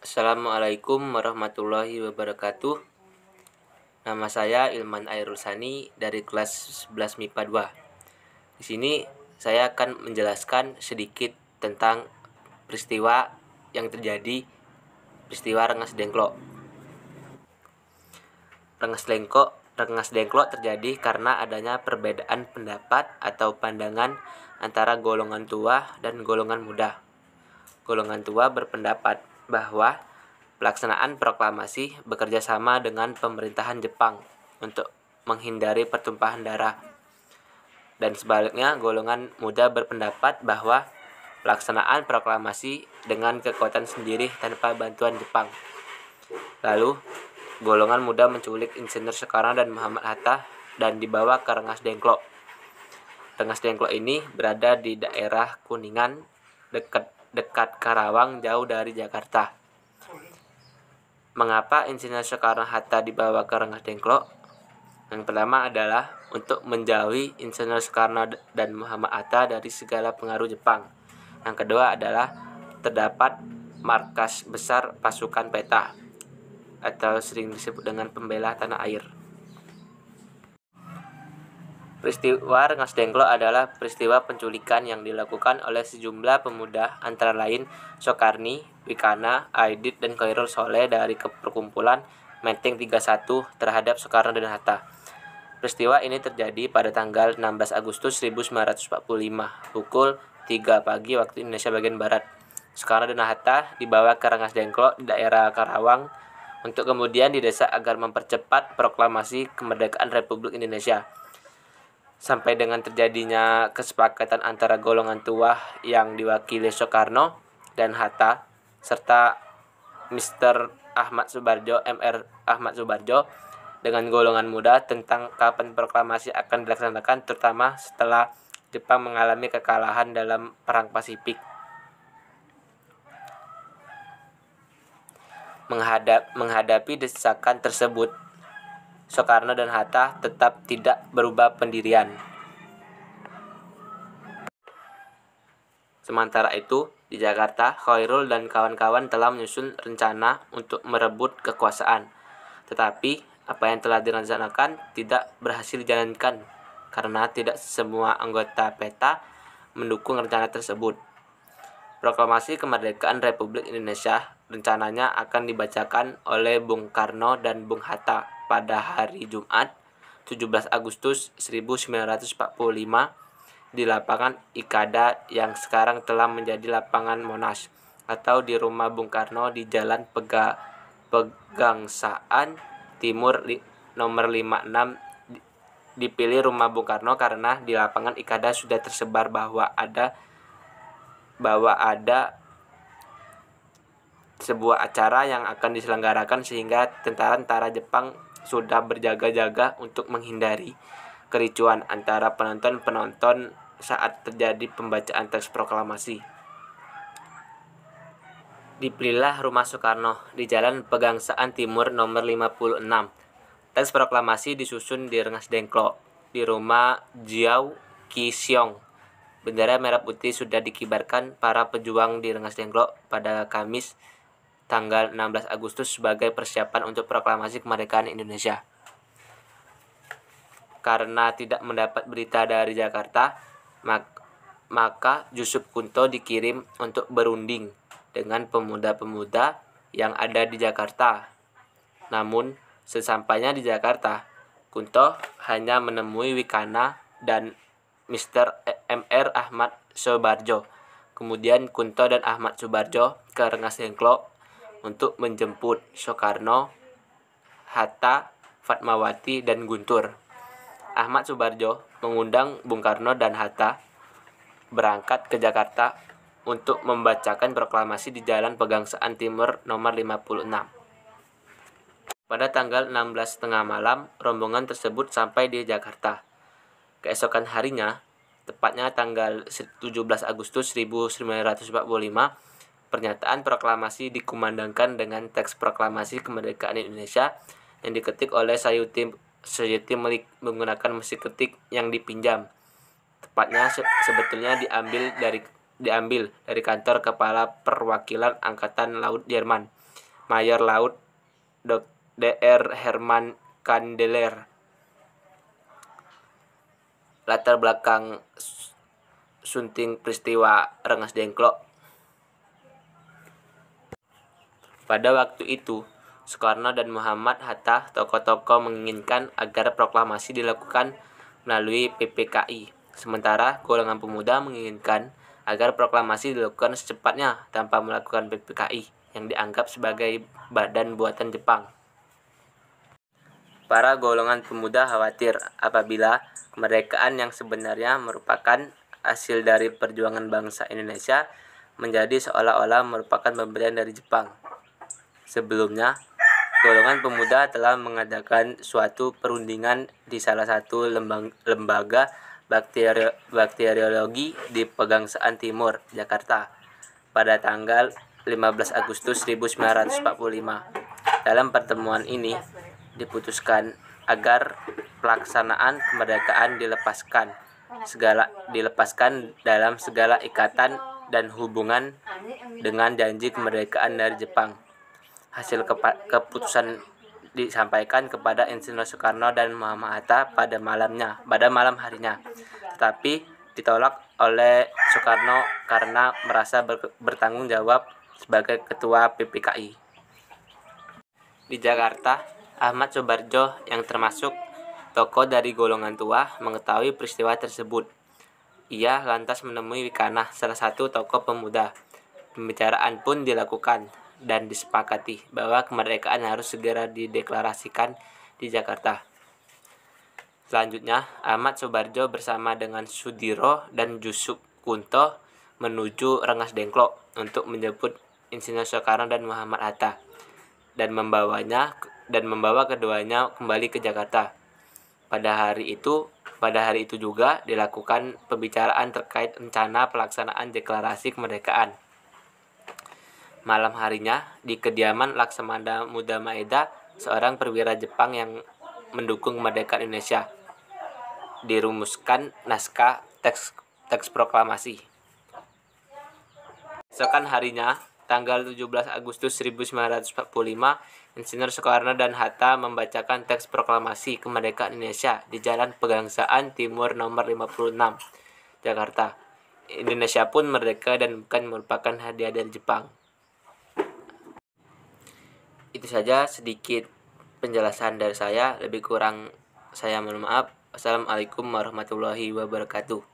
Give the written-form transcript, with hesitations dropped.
Assalamualaikum warahmatullahi wabarakatuh. Nama saya Ilman Airul Sani dari kelas 11 MIPA 2. Di sini saya akan menjelaskan sedikit tentang peristiwa yang terjadi, peristiwa Rengas Dengklok. Rengas Dengklok terjadi karena adanya perbedaan pendapat atau pandangan antara golongan tua dan golongan muda. Golongan tua berpendapat bahwa pelaksanaan proklamasi bekerja sama dengan pemerintahan Jepang untuk menghindari pertumpahan darah. Dan sebaliknya, golongan muda berpendapat bahwa pelaksanaan proklamasi dengan kekuatan sendiri tanpa bantuan Jepang. Lalu, golongan muda menculik Insinyur Soekarno dan Muhammad Hatta dan dibawa ke Rengas Dengklok. Rengas Dengklok ini berada di daerah Kuningan, dekat Karawang, jauh dari Jakarta. Mengapa Insinyur Soekarno-Hatta dibawa ke Rengas Dengklok? Yang pertama adalah untuk menjauhi Insinyur Soekarno dan Muhammad Hatta dari segala pengaruh Jepang. Yang kedua adalah terdapat markas besar pasukan peta atau sering disebut dengan pembela tanah air. Peristiwa Rengas Dengklok adalah peristiwa penculikan yang dilakukan oleh sejumlah pemuda antara lain Soekarni, Wikana, Aidit, dan Khairul Soleh dari perkumpulan Menteng 31 terhadap Soekarno dan Hatta. Peristiwa ini terjadi pada tanggal 16 Agustus 1945 pukul 3 pagi waktu Indonesia bagian Barat. Soekarno dan Hatta dibawa ke Rengas Dengklok di daerah Karawang untuk kemudian didesak agar mempercepat proklamasi kemerdekaan Republik Indonesia. Sampai dengan terjadinya kesepakatan antara golongan tua yang diwakili Soekarno dan Hatta serta Mr. Ahmad Soebardjo, Mr. Ahmad Soebardjo dengan golongan muda tentang kapan proklamasi akan dilaksanakan, terutama setelah Jepang mengalami kekalahan dalam Perang Pasifik. Menghadapi desakan tersebut, Soekarno dan Hatta tetap tidak berubah pendirian. Sementara itu, di Jakarta, Khairul dan kawan-kawan telah menyusun rencana untuk merebut kekuasaan. Tetapi, apa yang telah direncanakan tidak berhasil dijalankan karena tidak semua anggota PETA mendukung rencana tersebut. Proklamasi Kemerdekaan Republik Indonesia rencananya akan dibacakan oleh Bung Karno dan Bung Hatta pada hari Jumat 17 Agustus 1945 di lapangan Ikada yang sekarang telah menjadi lapangan Monas atau di rumah Bung Karno di Jalan Pegangsaan Timur nomor 56. Dipilih rumah Bung Karno karena di lapangan Ikada sudah tersebar bahwa ada sebuah acara yang akan diselenggarakan sehingga tentara Jepang sudah berjaga-jaga untuk menghindari kericuan antara penonton saat terjadi pembacaan teks proklamasi. Dipilihlah rumah Soekarno di Jalan Pegangsaan Timur nomor 56. Teks proklamasi disusun di Rengas Dengklok di rumah Jiao Ki-seong. Bendera merah putih sudah dikibarkan para pejuang di Rengas Dengklok pada Kamis tanggal 16 Agustus sebagai persiapan untuk proklamasi kemerdekaan Indonesia. Karena tidak mendapat berita dari Jakarta, maka Yusuf Kunto dikirim untuk berunding dengan pemuda-pemuda yang ada di Jakarta. Namun, sesampainya di Jakarta, Kunto hanya menemui Wikana dan Mr. Ahmad Soebardjo. Kemudian Kunto dan Ahmad Soebardjo ke Rengas Dengklok untuk menjemput Soekarno, Hatta, Fatmawati, dan Guntur. Ahmad Soebardjo mengundang Bung Karno dan Hatta berangkat ke Jakarta untuk membacakan proklamasi di Jalan Pegangsaan Timur nomor 56. Pada tanggal 16 tengah malam, rombongan tersebut sampai di Jakarta. Keesokan harinya, tepatnya tanggal 17 Agustus 1945, pernyataan proklamasi dikumandangkan dengan teks proklamasi kemerdekaan Indonesia yang diketik oleh Sayuti menggunakan mesin ketik yang dipinjam. Tepatnya sebetulnya diambil dari kantor Kepala Perwakilan Angkatan Laut Jerman. Mayor Laut Dr. Herman Kandeler. Latar belakang sunting peristiwa Rengas Dengklok. Pada waktu itu, Soekarno dan Muhammad Hatta, tokoh-tokoh, menginginkan agar proklamasi dilakukan melalui PPKI. Sementara golongan pemuda menginginkan agar proklamasi dilakukan secepatnya tanpa melakukan PPKI yang dianggap sebagai badan buatan Jepang. Para golongan pemuda khawatir apabila kemerdekaan yang sebenarnya merupakan hasil dari perjuangan bangsa Indonesia menjadi seolah-olah merupakan pemberian dari Jepang. Sebelumnya, golongan pemuda telah mengadakan suatu perundingan di salah satu lembaga bakteriologi di Pegangsaan Timur, Jakarta, pada tanggal 15 Agustus 1945. Dalam pertemuan ini diputuskan agar pelaksanaan kemerdekaan dilepaskan dalam segala ikatan dan hubungan dengan janji kemerdekaan dari Jepang. Hasil keputusan disampaikan kepada Insinyur Soekarno dan Muhammad Hatta pada malam harinya, tetapi ditolak oleh Soekarno karena merasa bertanggung jawab sebagai ketua PPKI. Di Jakarta, Ahmad Soebardjo yang termasuk tokoh dari golongan tua mengetahui peristiwa tersebut. Ia lantas menemui Wikanah, salah satu tokoh pemuda. Pembicaraan pun dilakukan dan disepakati bahwa kemerdekaan harus segera dideklarasikan di Jakarta. Selanjutnya, Ahmad Soebardjo bersama dengan Sudiro dan Jusuf Kunto menuju Rengas Dengklok untuk menjemput Insinyur Soekarno dan Muhammad Hatta dan membawa keduanya kembali ke Jakarta. Pada hari itu juga dilakukan pembicaraan terkait rencana pelaksanaan deklarasi kemerdekaan. Malam harinya, di kediaman Laksamana Muda Maeda, seorang perwira Jepang yang mendukung kemerdekaan Indonesia, dirumuskan naskah teks proklamasi. Esokan harinya, tanggal 17 Agustus 1945, Insinyur Soekarno dan Hatta membacakan teks proklamasi kemerdekaan Indonesia di Jalan Pegangsaan Timur nomor 56, Jakarta. Indonesia pun merdeka dan bukan merupakan hadiah dari Jepang. Itu saja sedikit penjelasan dari saya, lebih kurang saya mohon maaf. Assalamualaikum warahmatullahi wabarakatuh.